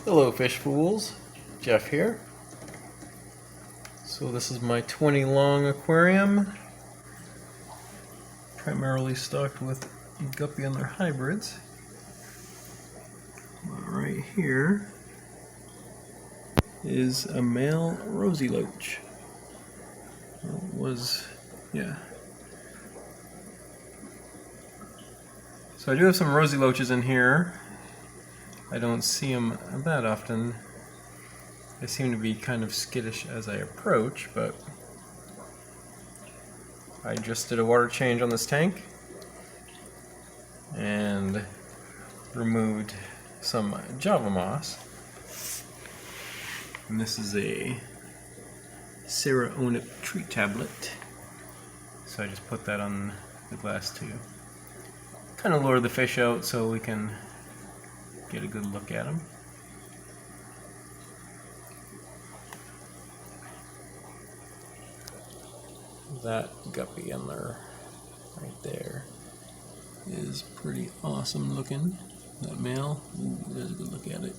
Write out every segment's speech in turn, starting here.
Hello fish fools, Jeff here. So this is my 20 long aquarium, primarily stocked with guppy and their hybrids. Right here is a male Rosy Loach. So I do have some Rosy Loaches in here. I don't see them that often. They seem to be kind of skittish as I approach, but I just did a water change on this tank and removed some Java moss. And this is a Onip treat tablet. So I just put that on the glass to kind of lure the fish out so we can get a good look at them. That guppy Endler right there is pretty awesome looking. That male, ooh, there's a good look at it.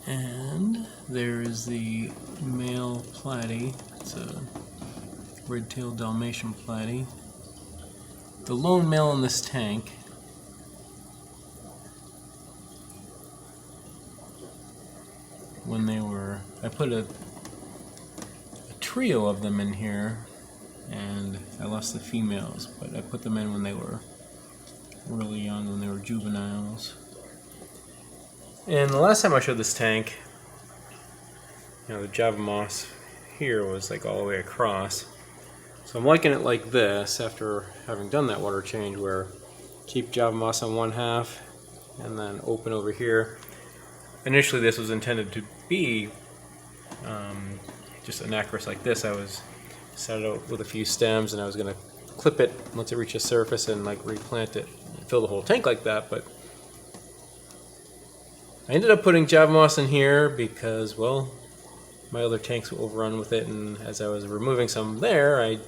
And there is the male platy. It's a red-tailed dalmatian platy. The lone male in this tank. When they were, I put a trio of them in here, and I lost the females, but I put them in when they were really young, when they were juveniles. And the last time I showed this tank, you know, the Java moss here was like all the way across. So I'm liking it like this after having done that water change, where keep Java moss on one half and then open over here. Initially this was intended to be just anacharis like this. I was set it out with a few stems and I was going to clip it once it reached the surface and like replant it and fill the whole tank like that, but I ended up putting Java moss in here because, well, my other tanks were overrun with it, and as I was removing some there, I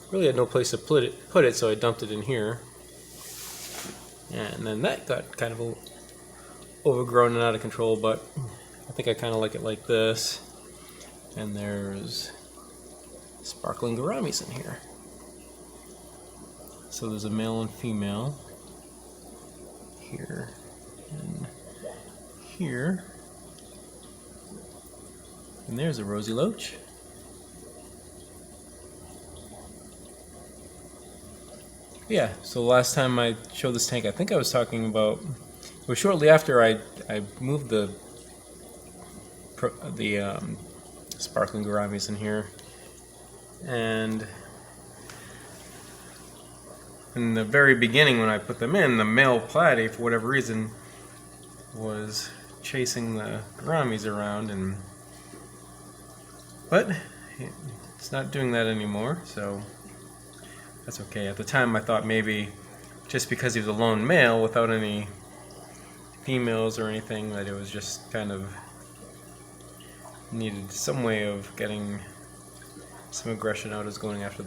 really had no place to put it, so I dumped it in here. And then that got kind of overgrown and out of control, but I think I kind of like it like this. And there's sparkling gouramis in here. So there's a male and female here and here. And there's a Rosy Loach. Yeah, so the last time I showed this tank, I think I was talking about, it was shortly after I moved the sparkling gouramis in here. And in the very beginning when I put them in, the male platy, for whatever reason, was chasing the gouramis around, but it's not doing that anymore, so that's okay. At the time I thought maybe just because he was a lone male without any females or anything, that it was just kind of needed some way of getting some aggression out, as going after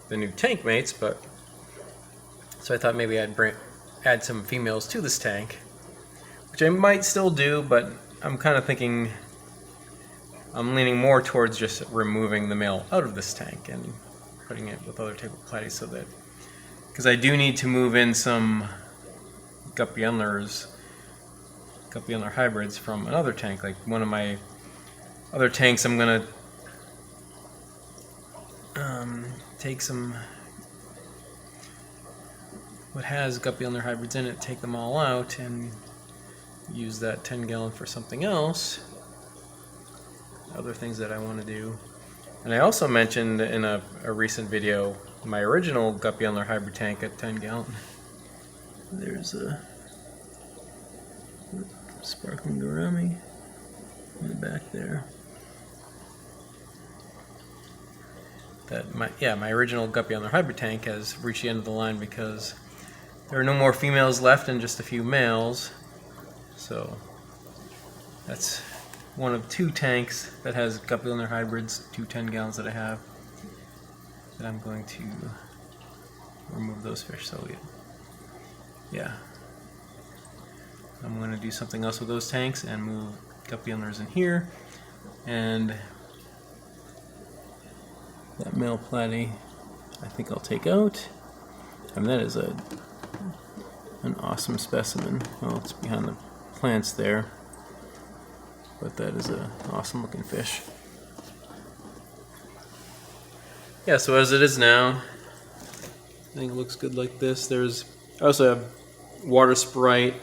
the new tank mates. But so I thought maybe I'd add some females to this tank, which I might still do, but I'm kind of thinking, I'm leaning more towards just removing the male out of this tank and putting it with other type of platies, so that, because I do need to move in some guppy Endler hybrids from another tank. Like one of my other tanks, I'm gonna take some what has guppy Endler hybrids in it, take them all out and use that 10-gallon for something else, other things that I want to do. And I also mentioned in a recent video my original guppy Endler hybrid tank at 10-gallon. There's a sparkling gourami in the back there. My original guppy Endler hybrid tank has reached the end of the line because there are no more females left and just a few males. So that's one of two tanks that has guppy Endler hybrids, two 10-gallons that I have, that I'm going to remove those fish. So yeah, I'm going to do something else with those tanks and move Guppy Endlers in here. And that male platy I think I'll take out. I mean, that is an awesome specimen. Well, it's behind the plants there, but that is an awesome looking fish. Yeah, so as it is now, I think it looks good like this. I also have water sprite.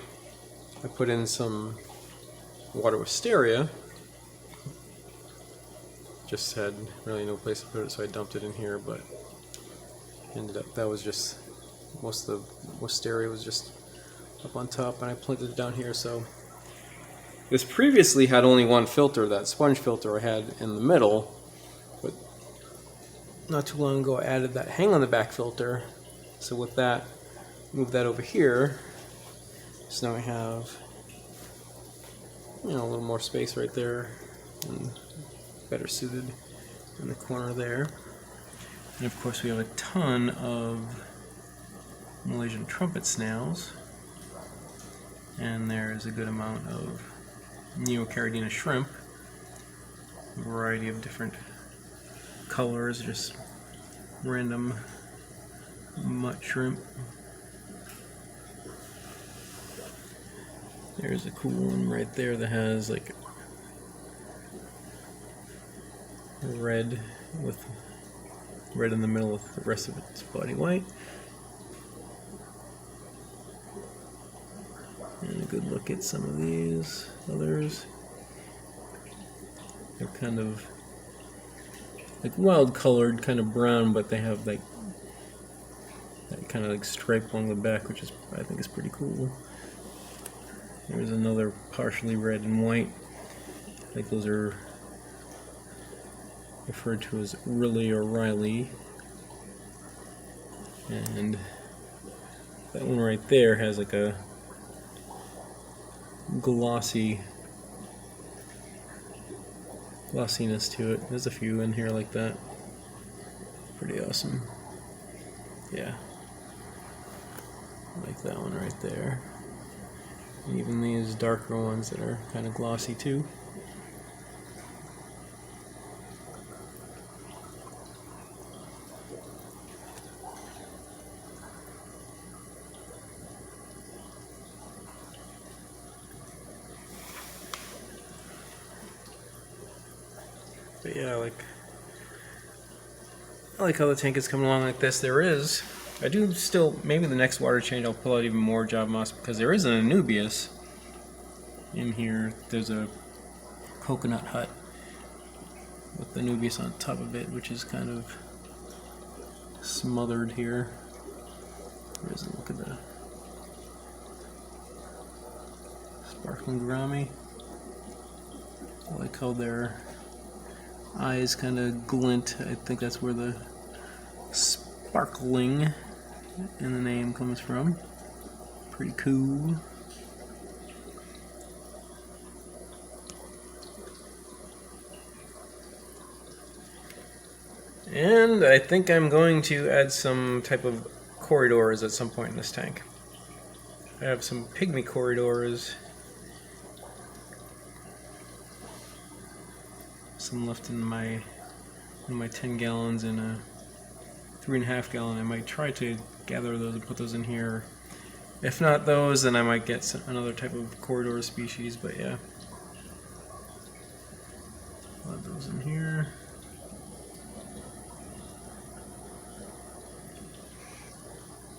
I put in some water wisteria. Just had really no place to put it, so I dumped it in here, but ended up, that was just, most of the wisteria was just up on top, and I planted it down here. So this previously had only one filter, that sponge filter I had in the middle, but not too long ago I added that hang on the back filter. So with that, move that over here. So now I have, a little more space right there, and better suited in the corner there. And of course we have a ton of Malaysian trumpet snails, and there's a good amount of Neocaridina shrimp, a variety of different colors, just random mutt shrimp. There's a cool one right there that has like red with red in the middle with the rest of its body white. And a good look at some of these others. They're kind of like wild colored, kind of brown, but they have like that kind of like stripe along the back, which is, I think, is pretty cool. There's another partially red and white. I think those are referred to as Riley or Riley. And that one right there has like a glossiness to it. There's a few in here like that. Pretty awesome. Yeah. I like that one right there. And even these darker ones that are kind of glossy too. But yeah, I like how the tank is coming along like this. I do still, maybe the next water change I'll pull out even more job moss, because there is an anubias in here. There's a coconut hut with the anubias on top of it, which is kind of smothered here. There's a look at the sparkling gourami. I like how their eyes kind of glint. I think that's where the sparkling in the name comes from. Pretty cool. And I think I'm going to add some type of corydoras at some point in this tank. I have some pygmy corydoras. Some left in my 10 gallons and a 3.5 gallon. I might try to gather those and put those in here. If not those, then I might get another type of corydoras species, but yeah. I'll add those in here.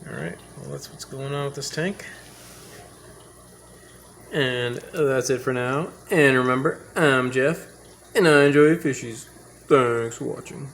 Alright, well, that's what's going on with this tank. And that's it for now. And remember, I'm Jeff, and I enjoy fishies. Thanks for watching.